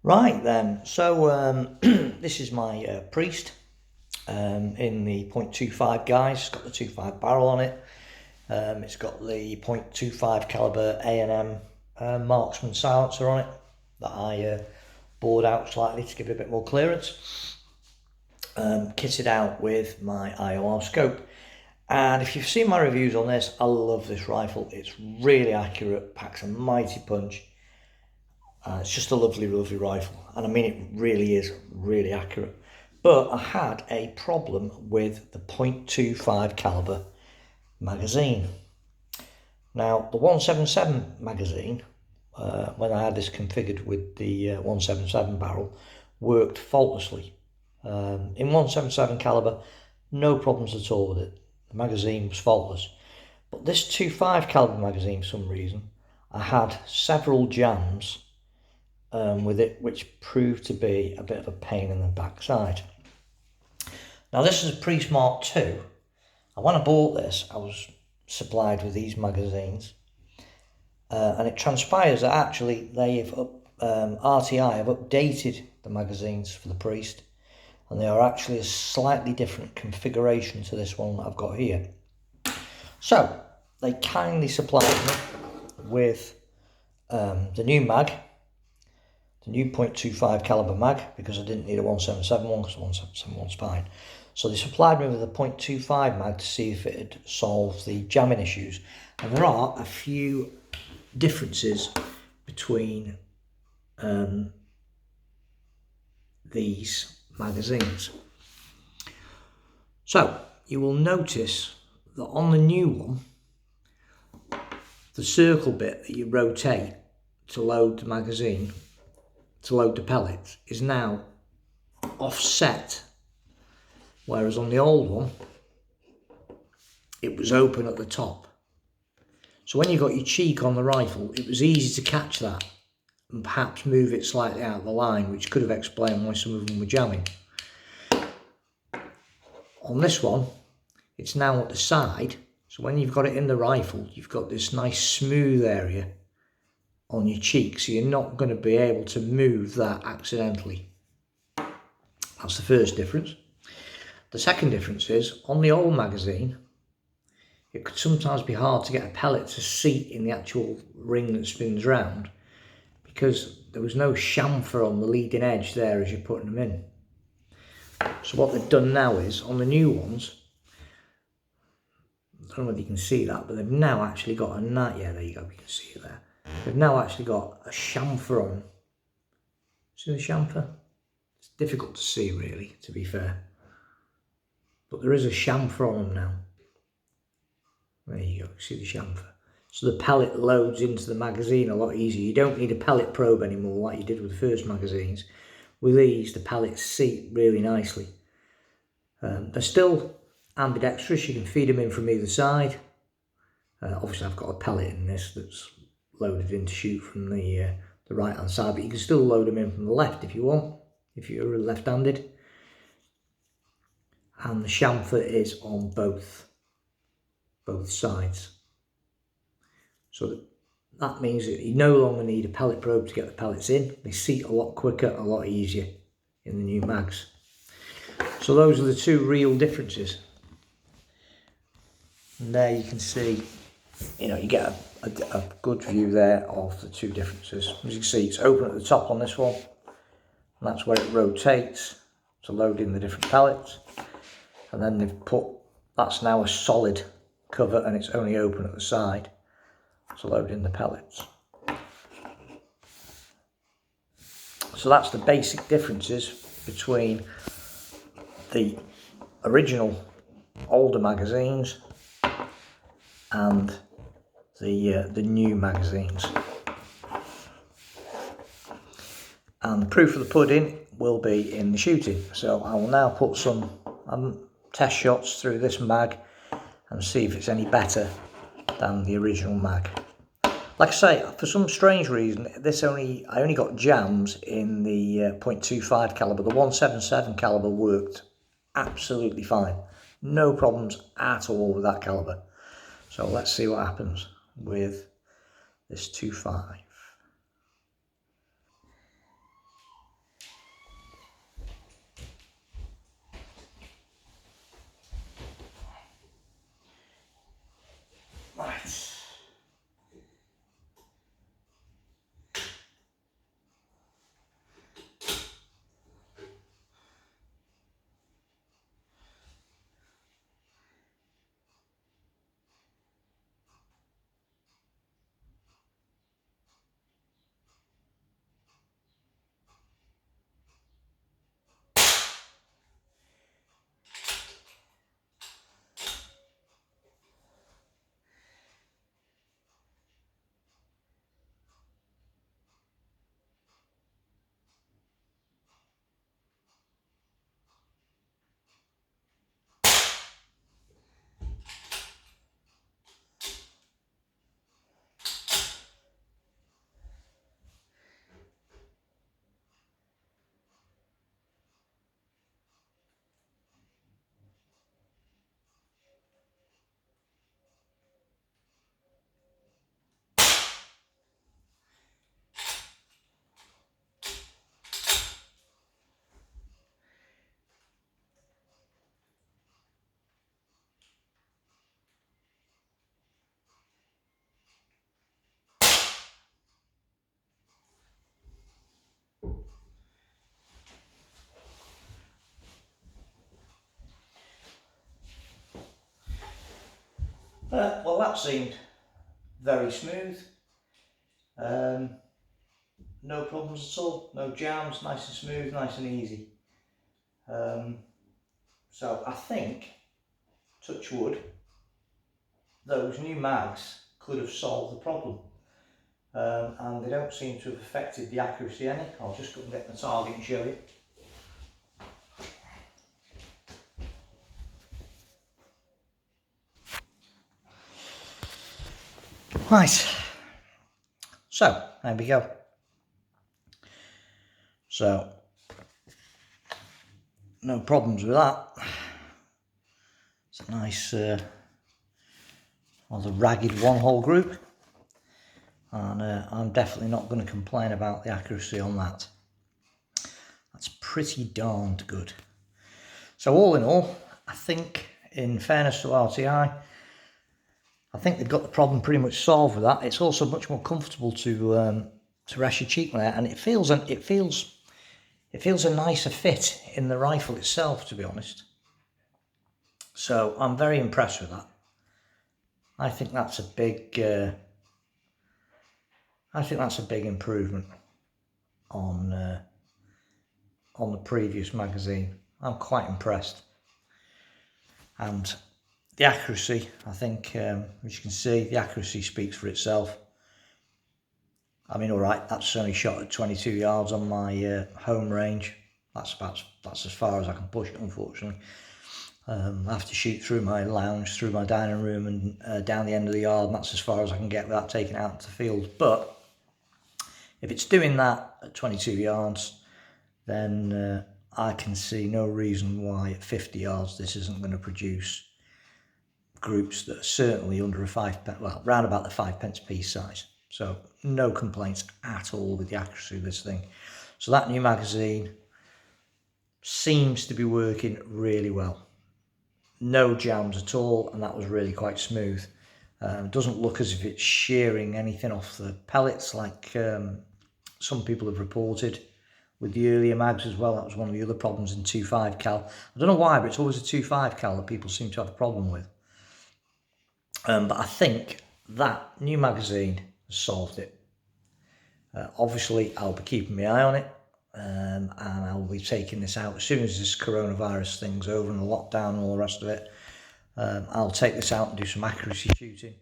Right then, so this is my Priest in the .25 guys. It's got the 25 barrel on it. It's got the .25 caliber A&M marksman silencer on it that I bored out slightly to give it a bit more clearance. Kitted out with my IOR scope. And if you've seen my reviews on this, I love this rifle. It's really accurate, packs a mighty punch. It's just a lovely, lovely rifle. And I mean, it really is really accurate. But I had a problem with the .25 caliber magazine. Now, the 177 magazine, when I had this configured with the 177 barrel, worked faultlessly. In 177 caliber, no problems at all with it. The magazine was faultless. But this .25 caliber magazine, for some reason, I had several jams with it, which proved to be a bit of a pain in the backside. Now, this is a Priest Mark II, and when I bought this, I was supplied with these magazines, and it transpires that actually RTI have updated the magazines for the Priest, and they are actually a slightly different configuration to this one that I've got here. So they kindly supplied me with the new mag, the new .25 caliber mag, because I didn't need a 177 one because the 177 one's fine. So they supplied me with a .25 mag to see if it had solved the jamming issues. And there are a few differences between these magazines. So you will notice that on the new one, the circle bit that you rotate to load the magazine, to load the pellets, is now offset, whereas on the old one it was open at the top. So when you got your cheek on the rifle, it was easy to catch that and perhaps move it slightly out of the line, which could have explained why some of them were jamming. On this one, it's now at the side, so when you've got it in the rifle, you've got this nice smooth area on your cheek, so you're not going to be able to move that accidentally. That's the first difference. The second difference is, on the old magazine, it could sometimes be hard to get a pellet to seat in the actual ring that spins round because there was no chamfer on the leading edge there as you're putting them in. So what they've done now is, on the new ones, I don't know whether you can see that, but they've now actually got a yeah, there you go, you can see it there. They've now actually got a chamfer on. See the chamfer? It's difficult to see really, to be fair. But there is a chamfer on them now. There you go, see the chamfer. So the pellet loads into the magazine a lot easier. You don't need a pellet probe anymore like you did with the first magazines. With these, the pellets seat really nicely. They're still ambidextrous, you can feed them in from either side. Obviously I've got a pellet in this that's loaded in to shoot from the right hand side, but you can still load them in from the left if you want, if you're left-handed. And the chamfer is on both sides. So that means that you no longer need a pellet probe to get the pellets in. They seat a lot quicker, a lot easier in the new mags. So those are the two real differences. And there you can see, you get a good view there of the two differences. As you can see, it's open at the top on this one, and that's where it rotates to load in the different pellets. And then they've put, that's now a solid cover and it's only open at the side to load in the pellets. So that's the basic differences between the original older magazines and the new magazines. And the proof of the pudding will be in the shooting. So I will now put some test shots through this mag and see if it's any better than the original mag. Like I say, for some strange reason, I only got jams in the .25 caliber. The 177 caliber worked absolutely fine. No problems at all with that caliber. So let's see what happens with this 2.5. Well, that seemed very smooth. No problems at all, no jams, nice and smooth, nice and easy. So I think, touch wood, those new mags could have solved the problem. And they don't seem to have affected the accuracy any. I'll just go and get the target and show you. Right, so there we go. So no problems with that. It's a nice, rather ragged one-hole group, and I'm definitely not going to complain about the accuracy on that. That's pretty darned good. So all in all, I think, in fairness to RTI, I think they've got the problem pretty much solved with that. It's also much more comfortable to rest your cheek there, and it feels a nicer fit in the rifle itself, to be honest. So I'm very impressed with that. I think that's a big improvement on the previous magazine. I'm quite impressed, and the accuracy, I think, as you can see, the accuracy speaks for itself. I mean, all right, that's only shot at 22 yards on my home range. That's as far as I can push it, unfortunately. I have to shoot through my lounge, through my dining room, and down the end of the yard, and that's as far as I can get without taking it out to the field. But if it's doing that at 22 yards, then I can see no reason why at 50 yards this isn't going to produce groups that are certainly under round about the 5 pence piece size. So no complaints at all with the accuracy of this thing. So that new magazine seems to be working really well. No jams at all, and that was really quite smooth. Doesn't look as if it's shearing anything off the pellets like some people have reported with the earlier mags as well. That was one of the other problems in 2.5 cal. I don't know why, but it's always a 2.5 cal that people seem to have a problem with. But I think that new magazine has solved it. Obviously, I'll be keeping my eye on it, and I'll be taking this out as soon as this coronavirus thing's over and the lockdown and all the rest of it. I'll take this out and do some accuracy shooting.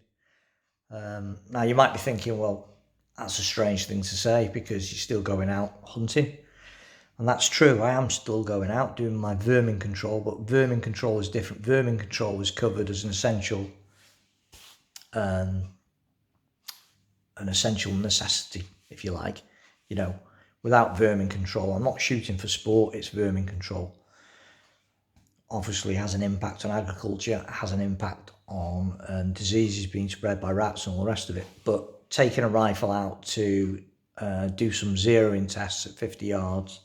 Now, you might be thinking, well, that's a strange thing to say because you're still going out hunting. And that's true, I am still going out doing my vermin control, but vermin control is different. Vermin control is covered as an essential necessity, if you like. You know, without vermin control, I'm not shooting for sport, it's vermin control. Obviously has an impact on agriculture, has an impact on diseases being spread by rats and all the rest of it. But taking a rifle out to do some zeroing tests at 50 yards,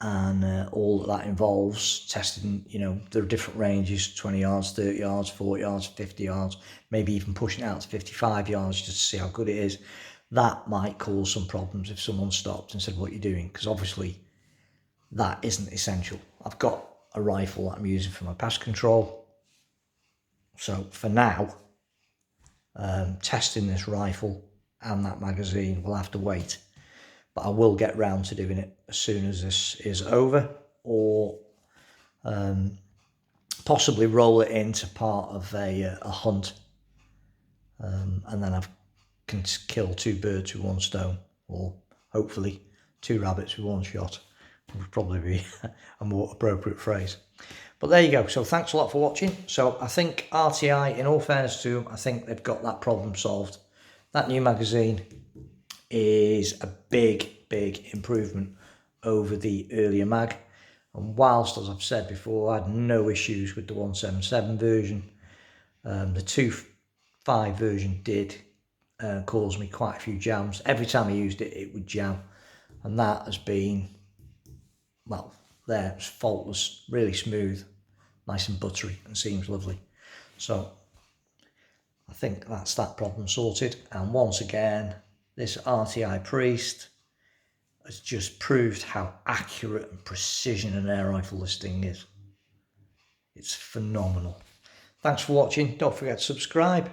and all that involves testing, you know, there are different ranges, 20 yards, 30 yards, 40 yards, 50 yards, maybe even pushing it out to 55 yards just to see how good it is. That might cause some problems if someone stopped and said, what are you doing? Because obviously that isn't essential. I've got a rifle that I'm using for my pest control. So for now, testing this rifle and that magazine will have to wait. But I will get round to doing it as soon as this is over, or possibly roll it into part of a hunt, and then I can kill two birds with one stone, or hopefully two rabbits with one shot. Would probably be a more appropriate phrase. But there you go. So thanks a lot for watching. So I think RTI, in all fairness to them, I think they've got that problem solved. That new magazine is a big improvement over the earlier mag, and whilst, as I've said before, I had no issues with the 177 version, the 2.5 version did cause me quite a few jams. Every time I used it, it would jam, and that has been, well, there, it's faultless, really smooth, nice and buttery, and seems lovely. So I think that's that problem sorted. And once again, this RTI Priest has just proved how accurate and precision an air rifle this thing is. It's phenomenal. Thanks for watching. Don't forget to subscribe.